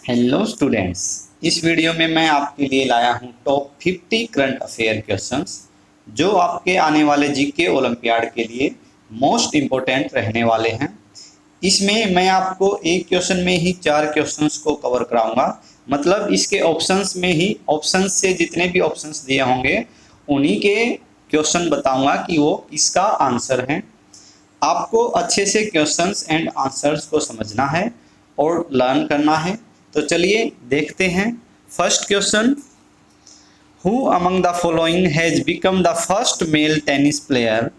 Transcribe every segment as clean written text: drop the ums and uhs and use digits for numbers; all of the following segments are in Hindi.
हेलो स्टूडेंट्स, इस वीडियो में मैं आपके लिए लाया हूं टॉप 50 करंट अफेयर क्वेश्चंस जो आपके आने वाले जीके ओलंपियाड के लिए मोस्ट इम्पोर्टेंट रहने वाले हैं। इसमें मैं आपको एक क्वेश्चन में ही 4 क्वेश्चंस को कवर कराऊंगा। मतलब इसके ऑप्शंस में ही ऑप्शंस से जितने भी ऑप्शंस दिए होंगे उन्हीं के क्वेश्चन बताऊंगा कि वो किसका आंसर है। आपको अच्छे से क्वेश्चंस एंड आंसर्स को समझना है और लर्न करना है। तो चलिए देखते हैं। First question, who among the following has become the first male tennis player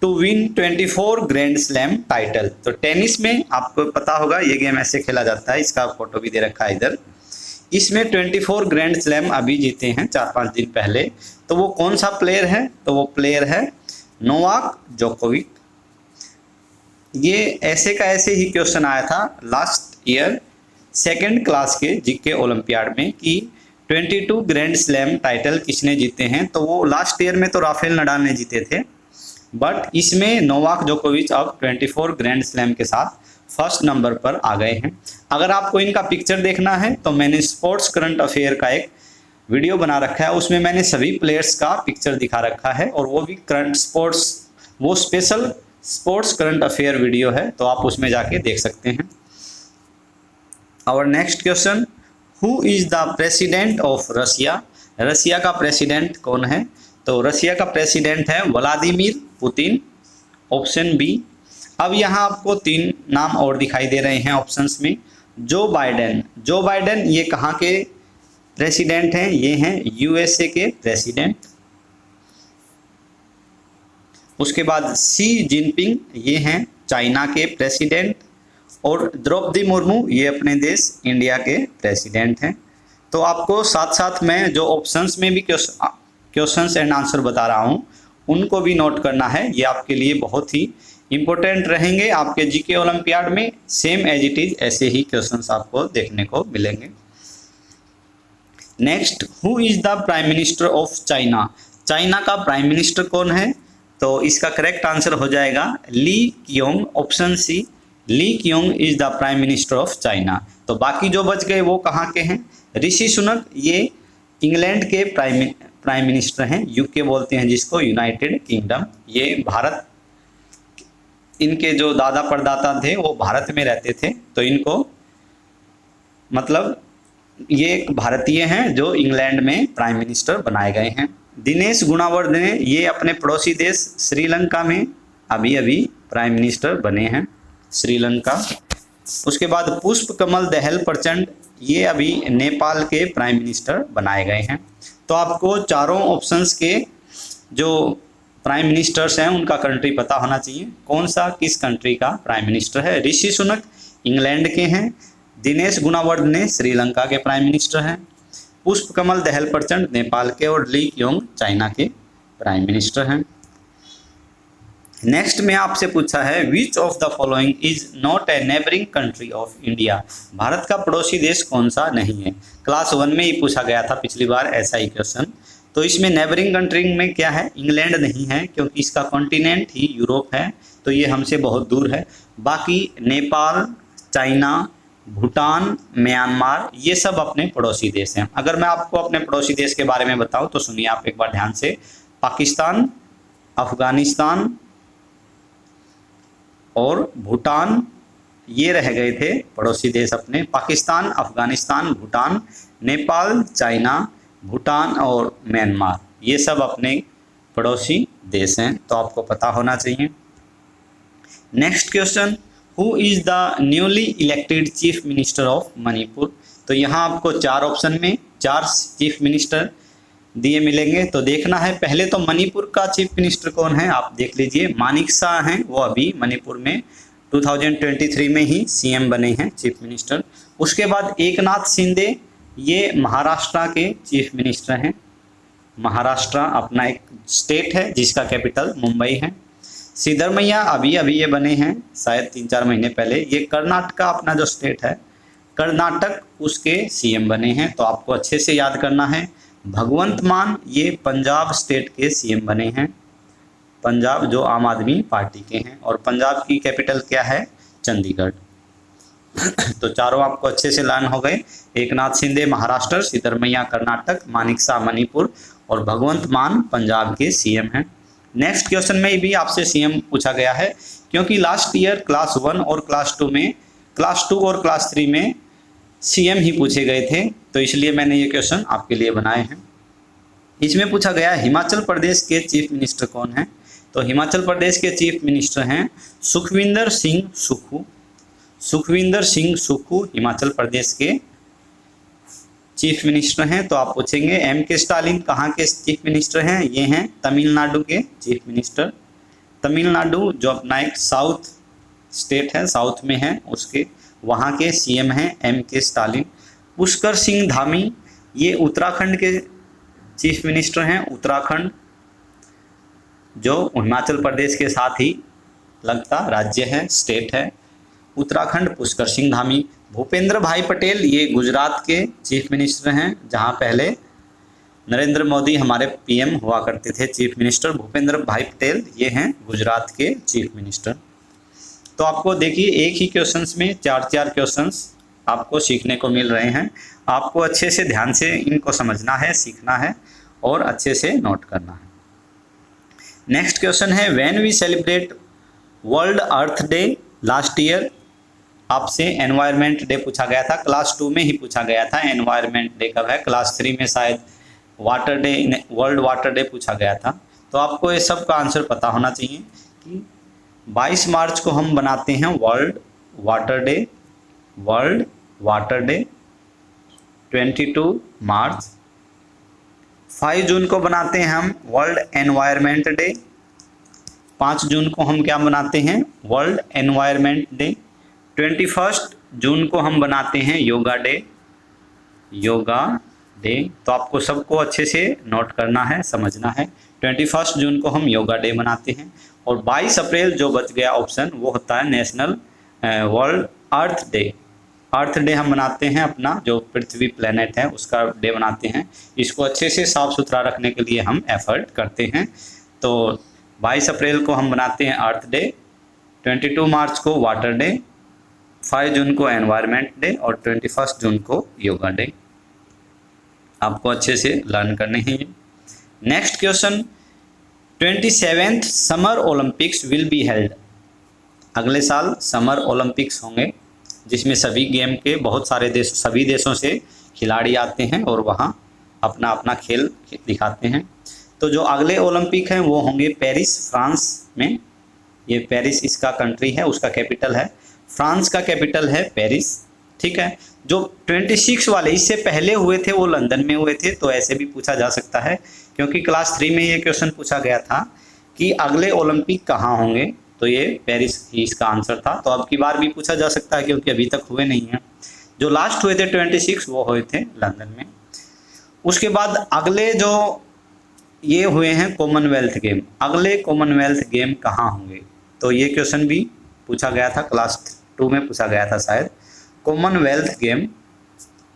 to win 24 grand slam title. तो टेनिस में आपको पता होगा ये गेम ऐसे खेला जाता है, इसका फोटो भी दे रखा है इधर। इसमें 24 ग्रैंड स्लैम अभी जीते हैं 4-5 दिन पहले। तो वो कौन सा प्लेयर है? तो वो प्लेयर है नोवाक जोकोविक। ये ऐसे का ऐसे ही क्वेश्चन आया था लास्ट ईयर सेकंड क्लास के जीके ओलंपियाड में कि 22 ग्रैंड स्लैम टाइटल किसने जीते हैं। तो वो लास्ट ईयर में तो राफेल नडाल ने जीते थे, बट इसमें नोवाक जोकोविच अब 24 ग्रैंड स्लैम के साथ फर्स्ट नंबर पर आ गए हैं। अगर आपको इनका पिक्चर देखना है तो मैंने स्पोर्ट्स करंट अफेयर का एक वीडियो बना रखा है, उसमें मैंने सभी प्लेयर्स का पिक्चर दिखा रखा है और वो भी करंट स्पोर्ट्स, वो special sports current affair video है, तो आप उसमें जाके देख सकते हैं। Our next question, who is the president of Russia. Russia का प्रेसिडेंट कौन है? तो रशिया का प्रेसिडेंट है व्लादिमीर पुतिन, ऑप्शन बी। अब यहाँ आपको 3 नाम और दिखाई दे रहे हैं ऑप्शंस में। जो बाइडेन, जो बाइडेन ये कहाँ के प्रेसिडेंट हैं? ये हैं यूएसए के प्रेसिडेंट। उसके बाद शी जिनपिंग, ये हैं चाइना के प्रेसिडेंट। और द्रौपदी मुर्मू ये अपने देश इंडिया के प्रेसिडेंट हैं। तो आपको साथ साथ मैं जो ऑप्शंस में भी क्वेश्चंस एंड आंसर बता रहा हूँ उनको भी नोट करना है। ये आपके लिए बहुत ही इम्पोर्टेंट रहेंगे। आपके जीके ओलंपियाड में सेम एज इट इज ऐसे ही क्वेश्चंस आपको देखने को मिलेंगे। Next, who is the prime minister of China. China का प्राइम मिनिस्टर कौन है? तो इसका करेक्ट आंसर हो जाएगा Li Keqiang, option C. Li Keqiang is the prime minister of China. तो बाकी जो बच गए वो कहाँ के हैं? ऋषि सुनक ये इंग्लैंड के प्राइम मिनिस्टर हैं, यूके बोलते हैं जिसको, यूनाइटेड किंगडम। ये भारत, इनके जो दादा परदादा थे वो भारत में रहते थे, तो इनको मतलब ये एक भारतीय हैं जो इंग्लैंड में प्राइम मिनिस्टर बनाए गए हैं। दिनेश गुणावर्धने ये अपने पड़ोसी देश श्रीलंका में अभी अभी प्राइम मिनिस्टर बने हैं, श्रीलंका। उसके बाद पुष्प कमल दहल प्रचंड ये अभी नेपाल के प्राइम मिनिस्टर बनाए गए हैं। तो आपको चारों ऑप्शंस के जो प्राइम मिनिस्टर्स हैं उनका कंट्री पता होना चाहिए, कौन सा किस कंट्री का प्राइम मिनिस्टर है। ऋषि सुनक इंग्लैंड के हैं, दिनेश गुणावर्धने श्रीलंका के प्राइम मिनिस्टर हैं, पुष्प कमल दहल प्रचंड नेपाल के, और ली क्योंग चाइना के प्राइम मिनिस्टर हैं। नेक्स्ट में आपसे पूछा है which of the following is not a neighbouring country of India. Bharat का पड़ोसी देश कौन सा नहीं है? क्लास 1 में ही पूछा गया था पिछली बार ऐसा ही क्वेश्चन। तो इसमें नेबरिंग कंट्री में क्या है? इंग्लैंड नहीं है, क्योंकि इसका कॉन्टिनेंट ही यूरोप है, तो ये हमसे बहुत दूर है। बाकी नेपाल, चाइना, भूटान, म्यांमार ये सब अपने पड़ोसी देश हैं। अगर मैं आपको अपने पड़ोसी देश के बारे में बताऊं तो सुनिए आप एक बार ध्यान से। पाकिस्तान, अफगानिस्तान और भूटान ये रह गए थे पड़ोसी देश अपने। पाकिस्तान, अफगानिस्तान, भूटान, नेपाल, चाइना, भूटान और म्यांमार ये सब अपने पड़ोसी देश हैं, तो आपको पता होना चाहिए। Next question, who is the newly elected chief minister of Manipur. तो यहाँ आपको 4 ऑप्शन में 4 चीफ मिनिस्टर दिए मिलेंगे, तो देखना है। पहले तो मणिपुर का चीफ मिनिस्टर कौन है आप देख लीजिए, मानिक शाह हैं, वो अभी मणिपुर में 2023 में ही सीएम बने हैं, चीफ मिनिस्टर। उसके बाद एकनाथ शिंदे ये महाराष्ट्र के चीफ मिनिस्टर हैं। महाराष्ट्र अपना एक स्टेट है जिसका कैपिटल मुंबई है। सिद्धरमैया अभी अभी ये बने हैं, शायद 3-4 महीने पहले। ये कर्नाटका अपना जो स्टेट है, कर्नाटक उसके सीएम बने हैं, तो आपको अच्छे से याद करना है। भगवंत मान ये पंजाब स्टेट के सीएम बने हैं, पंजाब जो आम आदमी पार्टी के हैं, और पंजाब की कैपिटल क्या है? चंडीगढ़। तो चारों आपको अच्छे से लर्न हो गए। एकनाथ शिंदे महाराष्ट्र, सिद्धरमैया कर्नाटक, मानिकशा मणिपुर और भगवंत मान पंजाब के सीएम हैं। नेक्स्ट क्वेश्चन में भी आपसे सीएम पूछा गया है, क्योंकि लास्ट ईयर क्लास 1 और क्लास 2 और क्लास 3 में सीएम ही पूछे गए थे, तो इसलिए मैंने ये क्वेश्चन आपके लिए बनाए हैं। इसमें पूछा गया हिमाचल प्रदेश के चीफ मिनिस्टर कौन हैं। तो हिमाचल प्रदेश के चीफ मिनिस्टर हैं सुखविंदर सिंह सुक्खू। सुखविंदर सिंह सुक्खू हिमाचल प्रदेश के चीफ मिनिस्टर हैं। तो आप पूछेंगे एम के स्टालिन कहाँ के चीफ मिनिस्टर हैं। ये हैं तमिलनाडु के चीफ मिनिस्टर। तमिलनाडु जो अपना एक साउथ स्टेट है, साउथ में है, उसके वहाँ के सीएम हैं एम के स्टालिन। पुष्कर सिंह धामी ये उत्तराखंड के चीफ मिनिस्टर हैं। उत्तराखंड जो हिमाचल प्रदेश के साथ ही लगता राज्य है, स्टेट है उत्तराखंड। पुष्कर सिंह धामी। भूपेंद्र भाई पटेल ये गुजरात के चीफ मिनिस्टर हैं, जहां पहले नरेंद्र मोदी हमारे पीएम हुआ करते थे चीफ मिनिस्टर। भूपेंद्र भाई पटेल ये हैं गुजरात के चीफ मिनिस्टर। तो आपको देखिए एक ही क्वेश्चंस में 4 क्वेश्चंस आपको सीखने को मिल रहे हैं। आपको अच्छे से ध्यान से इनको समझना है, सीखना है और अच्छे से नोट करना है। नेक्स्ट क्वेश्चन है when we celebrate world earth day last year. आपसे एनवायरनमेंट डे पूछा गया था, क्लास 2 में ही पूछा गया था। एनवायरनमेंट डे कब है, क्लास 3 में शायद water day, world water day पूछा गया था। तो आपको ये सब का आंसर पता होना चाहिए कि 22 मार्च को हम बनाते हैं world water day. World water day 22 मार्च। 5 जून को बनाते हैं हम वर्ल्ड एनवायरनमेंट डे। 5 जून को हम क्या बनाते हैं, वर्ल्ड एनवायरनमेंट डे। 21 जून को हम बनाते हैं योगा डे। योगा डे तो आपको सबको अच्छे से नोट करना है, समझना है। 21 जून को हम योगा डे मनाते हैं। और 22 अप्रैल जो बच गया ऑप्शन वो होता है नेशनल वर्ल्ड अर्थ डे। अर्थ डे हम मनाते हैं, अपना जो पृथ्वी प्लेनेट है उसका डे मनाते हैं। इसको अच्छे से साफ सुथरा रखने के लिए हम एफर्ट करते हैं। तो 22 अप्रैल को हम मनाते हैं अर्थ डे, 22 मार्च को वाटर डे, 5 जून को एनवायरनमेंट डे और 21 जून को योगा डे। आपको अच्छे से लर्न करने हैं। Next question 27th summer Olympics will be held. अगले साल समर ओलंपिक्स होंगे जिसमें सभी गेम के बहुत सारे सभी देशों से खिलाड़ी आते हैं और वहाँ अपना अपना खेल दिखाते हैं। तो जो अगले ओलंपिक हैं वो होंगे पेरिस, फ्रांस में। ये पेरिस इसका कंट्री है, उसका कैपिटल है। फ्रांस का कैपिटल है पेरिस, ठीक है। जो 26 वाले इससे पहले हुए थे वो लंदन में हुए थे। तो ऐसे भी पूछा जा सकता है, क्योंकि क्लास 3 में ये क्वेश्चन पूछा गया था कि अगले ओलंपिक कहाँ होंगे, तो ये पेरिस ही इसका आंसर था। तो अब की बार भी पूछा जा सकता है क्योंकि अभी तक हुए नहीं हैं। जो लास्ट हुए थे 26 वो हुए थे लंदन में। उसके बाद अगले जो ये हुए हैं कॉमनवेल्थ गेम, अगले कॉमनवेल्थ गेम कहाँ होंगे, तो ये क्वेश्चन भी पूछा गया था, क्लास 2 में पूछा गया था शायद। कॉमनवेल्थ गेम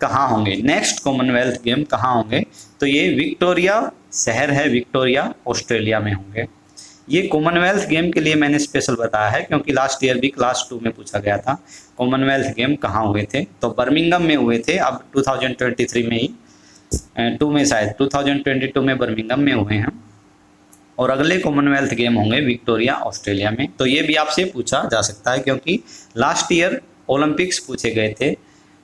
कहाँ होंगे, नेक्स्ट कॉमनवेल्थ गेम कहाँ होंगे, तो ये विक्टोरिया शहर है, विक्टोरिया ऑस्ट्रेलिया में होंगे। ये कॉमनवेल्थ गेम के लिए मैंने स्पेशल बताया है क्योंकि लास्ट ईयर भी क्लास 2 में पूछा गया था कॉमनवेल्थ गेम कहाँ हुए थे। तो बर्मिंघम में हुए थे, अब 2023 में ही 2 में शायद 2022 में बर्मिंघम में हुए हैं। और अगले कॉमनवेल्थ गेम होंगे विक्टोरिया ऑस्ट्रेलिया में। तो ये भी आपसे पूछा जा सकता है क्योंकि लास्ट ईयर ओलंपिक्स पूछे गए थे।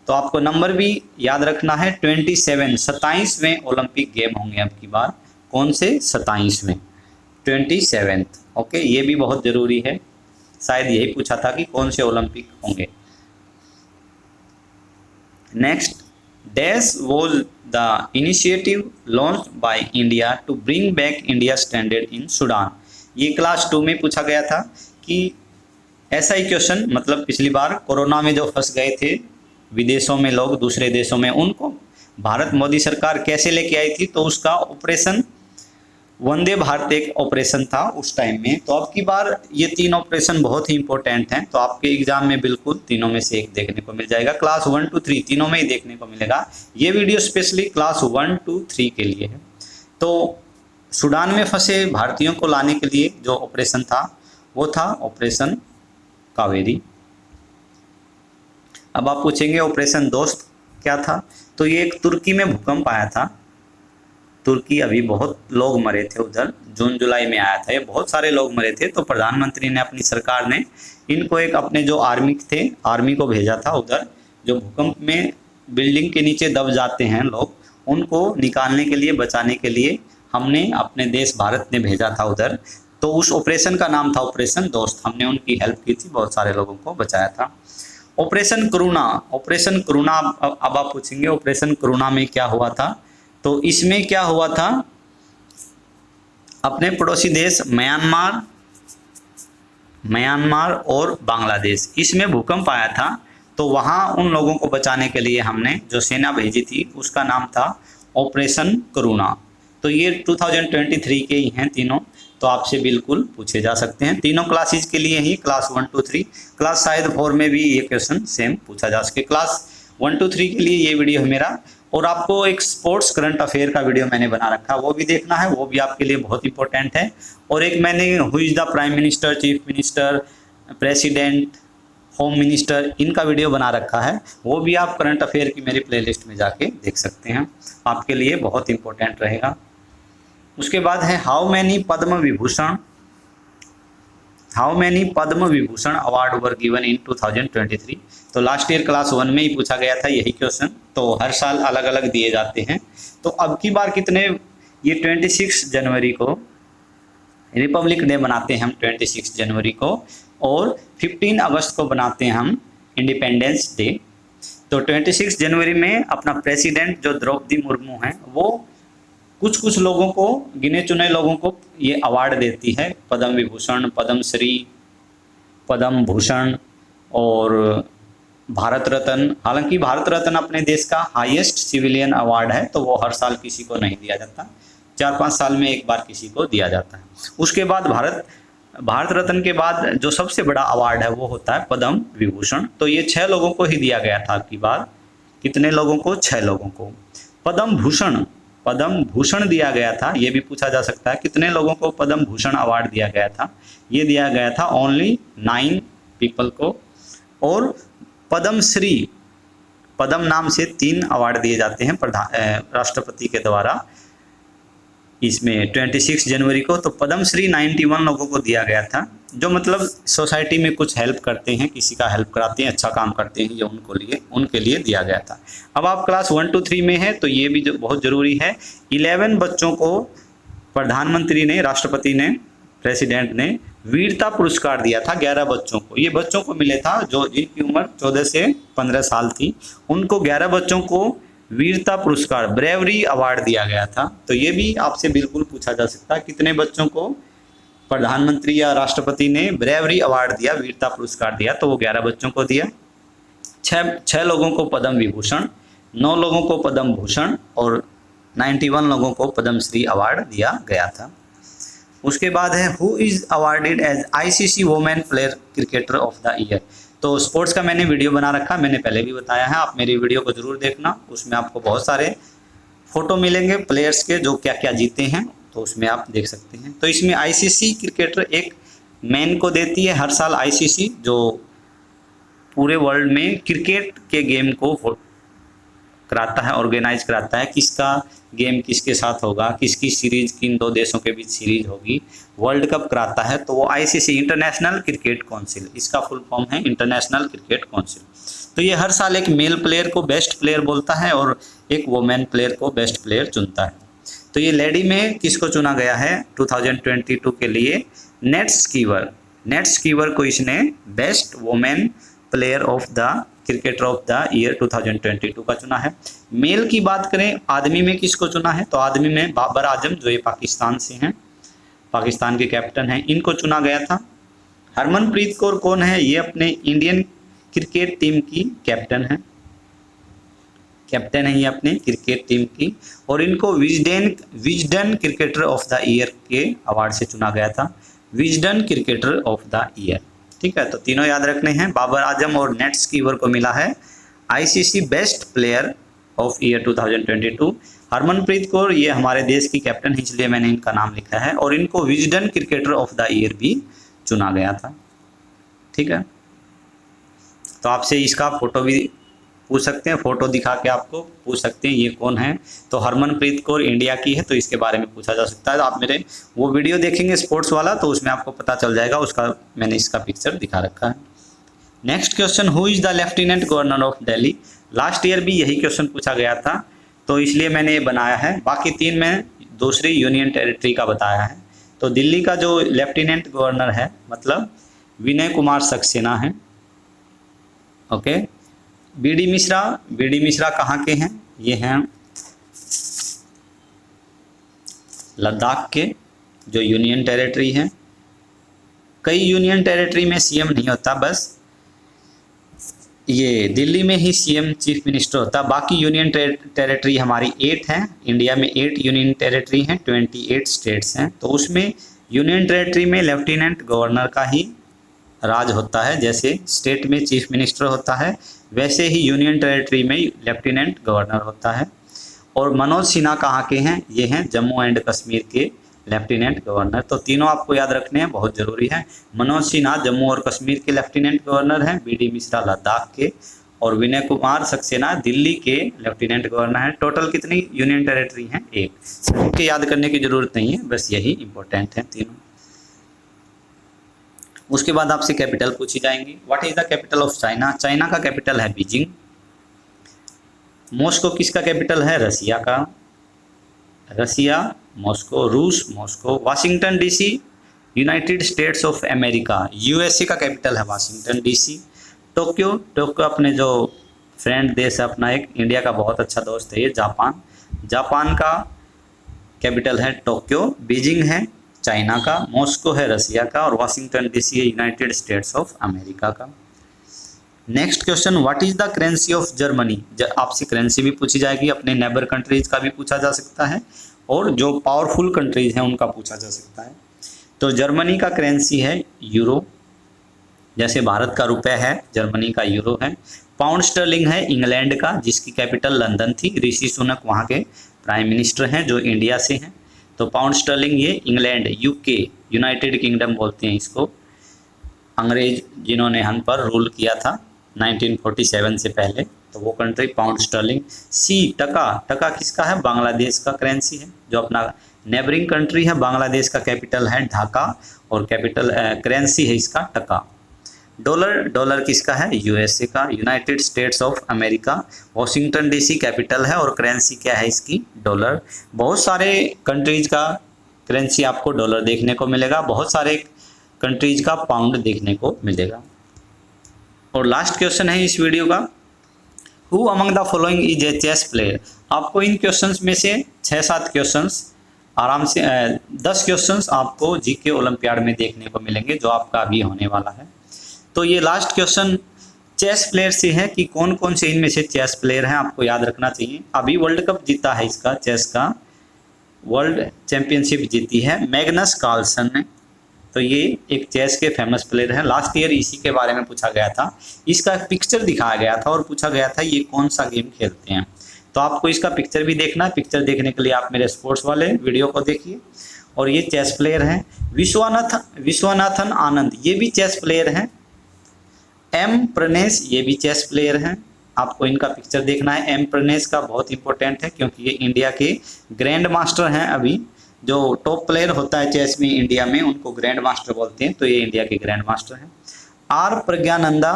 तो आपको नंबर भी याद रखना है 27वें ओलंपिक गेम होंगे अब की बार। कौन से, 27वें, 27th। ओके, ये भी बहुत ज़रूरी है, शायद यही पूछा था कि कौन से ओलंपिक होंगे। Next, dash was the initiative launch by India to bring back India standard in Sudan. ये क्लास 2 में पूछा गया था कि ऐसा ही क्वेश्चन, मतलब पिछली बार कोरोना में जो फंस गए थे विदेशों में लोग, दूसरे देशों में, उनको भारत मोदी सरकार कैसे लेके आई थी, तो उसका ऑपरेशन वंदे भारत एक ऑपरेशन था उस टाइम में। तो अब की बार ये 3 ऑपरेशन बहुत ही इंपॉर्टेंट हैं। तो आपके एग्जाम में बिल्कुल तीनों में से एक देखने को मिल जाएगा, क्लास 1 to 3 तीनों में ही देखने को मिलेगा। ये वीडियो स्पेशली क्लास 1 to 3 के लिए है। तो सूडान में फंसे भारतीयों को लाने के लिए जो ऑपरेशन था वो था ऑपरेशन कावेरी। अब आप पूछेंगे ऑपरेशन दोस्त क्या था, तो ये एक तुर्की में भूकंप आया था। तुर्की, अभी बहुत लोग मरे थे उधर, जून जुलाई में आया था, ये बहुत सारे लोग मरे थे। तो प्रधानमंत्री ने, अपनी सरकार ने इनको एक अपने जो आर्मी थे, आर्मी को भेजा था उधर। जो भूकंप में बिल्डिंग के नीचे दब जाते हैं लोग, उनको निकालने के लिए, बचाने के लिए हमने, अपने देश भारत ने भेजा था उधर। तो उस ऑपरेशन का नाम था ऑपरेशन दोस्त। हमने उनकी हेल्प की थी, बहुत सारे लोगों को बचाया था। ऑपरेशन करुणा, ऑपरेशन करुणा, अब आप पूछेंगे ऑपरेशन करुणा में क्या हुआ था। तो इसमें क्या हुआ था, अपने पड़ोसी देश म्यांमार और बांग्लादेश, इसमें भूकंप आया था। तो वहाँ उन लोगों को बचाने के लिए हमने जो सेना भेजी थी, उसका नाम था ऑपरेशन करुणा। तो ये 2023 के ही हैं तीनों, तो आपसे बिल्कुल पूछे जा सकते हैं। तीनों क्लासेज के लिए ही, क्लास 1 to 3, क्लास शायद 4 में भी ये क्वेश्चन सेम पूछा जा सके। क्लास 1 to 3 के लिए ये वीडियो है मेरा। और आपको एक स्पोर्ट्स करंट अफेयर का वीडियो मैंने बना रखा, वो भी देखना है, वो भी आपके लिए बहुत इंपॉर्टेंट है। और एक मैंने who is the prime minister, chief minister, president, home minister, इनका वीडियो बना रखा है, वो भी आप करंट अफेयर की मेरी प्लेलिस्ट में जाके देख सकते हैं, आपके लिए बहुत इंपॉर्टेंट रहेगा। उसके बाद है how many Padma Vibhushan award were given in 2023। तो लास्ट ईयर क्लास 1 में ही पूछा गया था यही क्वेश्चन, तो हर साल अलग अलग दिए जाते हैं। तो अब की बार कितने, ये 26 जनवरी को रिपब्लिक डे मनाते हैं हम, 26 जनवरी को, और 15 अगस्त को बनाते हैं हम इंडिपेंडेंस डे। तो 26 जनवरी में अपना प्रेसिडेंट जो द्रौपदी मुर्मू हैं, वो कुछ कुछ लोगों को, गिने चुने लोगों को ये अवार्ड देती है, पद्म विभूषण, पद्म श्री, पद्म भूषण और भारत रत्न। हालांकि भारत रत्न अपने देश का हाईएस्ट सिविलियन अवार्ड है, तो वो हर साल किसी को नहीं दिया जाता, 4-5 साल में एक बार किसी को दिया जाता है। उसके बाद भारत रत्न के बाद जो सबसे बड़ा अवार्ड है वो होता है पद्म विभूषण। तो ये 6 लोगों को ही दिया गया था अब की बार। कितने लोगों को? 6 लोगों को। पद्म भूषण दिया गया था, ये भी पूछा जा सकता है, कितने लोगों को पद्म भूषण अवार्ड दिया गया था? ये दिया गया था ओनली 9 पीपल को। और पद्म श्री, पद्म नाम से 3 अवार्ड दिए जाते हैं राष्ट्रपति के द्वारा इसमें 26 जनवरी को। तो पद्म श्री 91 लोगों को दिया गया था, जो मतलब सोसाइटी में कुछ हेल्प करते हैं, किसी का हेल्प कराते हैं, अच्छा काम करते हैं, ये उनके लिए दिया गया था। अब आप क्लास 1 to 3 में है, तो ये भी बहुत ज़रूरी है। 11 बच्चों को प्रधानमंत्री ने, राष्ट्रपति ने, प्रेसिडेंट ने वीरता पुरस्कार दिया था 11 बच्चों को। ये बच्चों को मिले था जो जिनकी उम्र 14 से 15 साल थी, उनको 11 बच्चों को वीरता पुरस्कार, ब्रेवरी अवार्ड दिया गया था। तो ये भी आपसे बिल्कुल पूछा जा सकता है, कितने बच्चों को प्रधानमंत्री या राष्ट्रपति ने ब्रेवरी अवार्ड दिया, वीरता पुरस्कार दिया? तो वो 11 बच्चों को दिया। 6 लोगों को पद्म विभूषण, 9 लोगों को पद्म भूषण और 91 लोगों को पद्म श्री अवार्ड दिया गया था। उसके बाद है who is awarded as ICC women player cricketer of the year. तो स्पोर्ट्स का मैंने वीडियो बना रखा, मैंने पहले भी बताया है, आप मेरी वीडियो को ज़रूर देखना, उसमें आपको बहुत सारे फोटो मिलेंगे प्लेयर्स के जो क्या क्या जीते हैं, तो उसमें आप देख सकते हैं। तो इसमें ICC क्रिकेटर एक मैन को देती है हर साल ICC, जो पूरे वर्ल्ड में क्रिकेट के गेम को कराता है, ऑर्गेनाइज कराता है, किसका गेम किसके साथ होगा, किसकी सीरीज, किन 2 देशों के बीच सीरीज होगी, वर्ल्ड कप कराता है। तो वो ICC, इंटरनेशनल क्रिकेट काउंसिल, इसका फुल फॉर्म है इंटरनेशनल क्रिकेट काउंसिल। तो ये हर साल एक मेल प्लेयर को बेस्ट प्लेयर बोलता है और एक वुमेन प्लेयर को बेस्ट प्लेयर चुनता है। तो ये लेडी में किसको चुना गया है 2022 के लिए? नेट स्कीवर को इसने best women player of the cricketer of the year 2022 का चुना है। मेल की बात करें, आदमी में किसको चुना है? तो आदमी में बाबर आजम, जो ये पाकिस्तान से हैं, पाकिस्तान के कैप्टन हैं, इनको चुना गया था। हरमनप्रीत कौर कौन है? ये अपने इंडियन क्रिकेट टीम की कैप्टन है ये अपने क्रिकेट टीम की, और इनको Wisden cricketer of the year के अवार्ड से चुना गया था, Wisden cricketer of the year. ठीक है, तो तीनों याद रखने हैं। बाबर आजम और नेट स्कीवर को मिला है ICC best player of year 2022। Harmanpreet Kaur, ये हमारे देश की कैप्टन है, इसलिए मैंने इनका नाम लिखा है, और इनको Wisden cricketer of the year भी चुना गया था। ठीक है, तो आपसे इसका फ़ोटो भी पूछ सकते हैं, फ़ोटो दिखा के आपको पूछ सकते हैं ये कौन है। तो हरमनप्रीत कौर इंडिया की है, तो इसके बारे में पूछा जा सकता है। तो आप मेरे वो वीडियो देखेंगे स्पोर्ट्स वाला, तो उसमें आपको पता चल जाएगा, उसका मैंने इसका पिक्चर दिखा रखा है। Next question, who is the lieutenant governor of Delhi. Last year भी यही क्वेश्चन पूछा गया था, तो इसलिए मैंने ये बनाया है। बाकी 3 में दूसरी यूनियन टेरिटरी का बताया है। तो दिल्ली का जो लेफ्टिनेंट गवर्नर है मतलब विनय कुमार सक्सेना है। ओके। बीडी मिश्रा कहाँ के हैं? ये हैं लद्दाख के, जो यूनियन टेरिटरी है। कई यूनियन टेरिटरी में सीएम नहीं होता, बस ये दिल्ली में ही सीएम चीफ मिनिस्टर होता। बाकी यूनियन टेरिटरी हमारी 8 हैं। इंडिया में 8 यूनियन टेरिटरी हैं, 28 स्टेट्स हैं। तो उसमें यूनियन टेरिटरी में लेफ्टिनेंट गवर्नर का ही राज होता है। जैसे स्टेट में चीफ मिनिस्टर होता है, वैसे ही यूनियन टेरिटरी में लेफ्टिनेंट गवर्नर होता है। और मनोज सिन्हा कहाँ के हैं? ये हैं जम्मू एंड कश्मीर के लेफ्टिनेंट गवर्नर। तो तीनों आपको याद रखने हैं, बहुत ज़रूरी है। मनोज सिन्हा जम्मू और कश्मीर के लेफ्टिनेंट गवर्नर हैं, बीडी मिश्रा लद्दाख के, और विनय कुमार सक्सेना दिल्ली के लेफ्टिनेंट गवर्नर हैं। टोटल कितनी यूनियन टेरिटरी हैं? 1। के याद करने की ज़रूरत नहीं है, बस यही इंपॉर्टेंट है तीनों। उसके बाद आपसे कैपिटल पूछी जाएंगी। What is the capital of China? China का कैपिटल है बीजिंग। मॉस्को किसका कैपिटल है? रसिया का। रसिया मॉस्को, रूस Moscow. Washington DC United states of America, USA का कैपिटल है वाशिंगटन डीसी। टोक्यो अपने जो फ्रेंड देश है अपना, एक इंडिया का बहुत अच्छा दोस्त है ये, जापान का कैपिटल है टोक्यो। बीजिंग है चाइना का, मॉस्को है रसिया का, और वाशिंगटन डीसी है यूनाइटेड स्टेट्स ऑफ अमेरिका का। Next question, what is the currency of Germany? आपसे करेंसी भी पूछी जाएगी, अपने नेबर कंट्रीज का भी पूछा जा सकता है, और जो पावरफुल कंट्रीज हैं उनका पूछा जा सकता है। तो जर्मनी का करेंसी है यूरो, जैसे भारत का रुपये है, जर्मनी का यूरो है। पाउंड स्टर्लिंग है इंग्लैंड का, जिसकी कैपिटल लंदन थी। ऋषि सुनक वहाँ के प्राइम मिनिस्टर हैं, जो इंडिया से हैं। तो पाउंड स्टर्लिंग ये इंग्लैंड, यूके, यूनाइटेड किंगडम बोलते हैं इसको। अंग्रेज जिन्होंने हम पर रूल किया था 1947 से पहले, तो वो कंट्री पाउंड स्टर्लिंग। सी टका किसका है? बांग्लादेश का करेंसी है, जो अपना नेबरिंग कंट्री है। बांग्लादेश का कैपिटल है ढाका, और कैपिटल करेंसी है इसका टका। डॉलर किसका है? यूएसए का, United states of America. Washington DC capital है, और करेंसी क्या है इसकी? डॉलर। बहुत सारे कंट्रीज का करेंसी आपको डॉलर देखने को मिलेगा, बहुत सारे कंट्रीज का पाउंड देखने को मिलेगा। और लास्ट क्वेश्चन है इस वीडियो का, who among the following is a chess player? आपको इन क्वेश्चंस में से 6-7 क्वेश्चंस आराम से 10 क्वेश्चंस आपको जीके ओलंपियाड में देखने को मिलेंगे, जो आपका अभी होने वाला है। तो ये लास्ट क्वेश्चन चेस प्लेयर से है कि कौन कौन से इनमें से चेस प्लेयर हैं, आपको याद रखना चाहिए। अभी वर्ल्ड कप जीता है इसका, चेस का वर्ल्ड चैंपियनशिप जीती है मैग्नस कार्लसन ने। तो ये एक चेस के फेमस प्लेयर हैं। लास्ट ईयर इसी के बारे में पूछा गया था, इसका पिक्चर दिखाया गया था और पूछा गया था ये कौन सा गेम खेलते हैं। तो आपको इसका पिक्चर भी देखना है। पिक्चर देखने के लिए आप मेरे स्पोर्ट्स वाले वीडियो को देखिए। और ये चेस प्लेयर हैं। विश्वनाथन आनंद, ये भी चेस प्लेयर हैं। एम प्रणेश, ये भी चेस प्लेयर हैं। आपको इनका पिक्चर देखना है। एम प्रणेश का बहुत इंपॉर्टेंट है, क्योंकि ये इंडिया के ग्रैंड मास्टर हैं। अभी जो टॉप प्लेयर होता है चेस में इंडिया में, उनको ग्रैंड मास्टर बोलते हैं, तो ये इंडिया के ग्रैंड मास्टर हैं। आर प्रज्ञानंदा,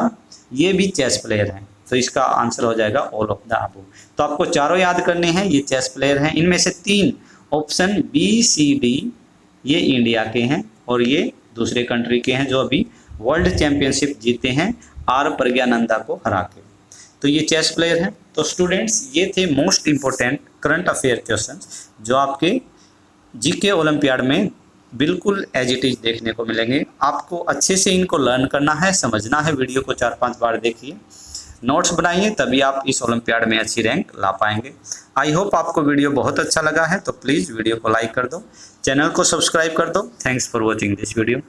ये भी चेस प्लेयर हैं। तो इसका आंसर हो जाएगा ऑल ऑफ द अबव। तो आपको चारों याद करने हैं, ये चेस प्लेयर हैं। इनमें से 3 ऑप्शन बी सी डी ये इंडिया के हैं, और ये दूसरे कंट्री के हैं जो अभी वर्ल्ड चैंपियनशिप जीते हैं आर प्रज्ञानंदा को हरा के। तो ये चेस प्लेयर हैं। तो स्टूडेंट्स, ये थे most important current affair questions जो आपके जीके ओलंपियाड में बिल्कुल एज इट इज देखने को मिलेंगे। आपको अच्छे से इनको लर्न करना है, समझना है। वीडियो को 4-5 बार देखिए, नोट्स बनाइए, तभी आप इस ओलंपियाड में अच्छी रैंक ला पाएंगे। आई होप आपको वीडियो बहुत अच्छा लगा है, तो प्लीज़ वीडियो को लाइक कर दो, चैनल को सब्सक्राइब कर दो। Thanks for watching this video.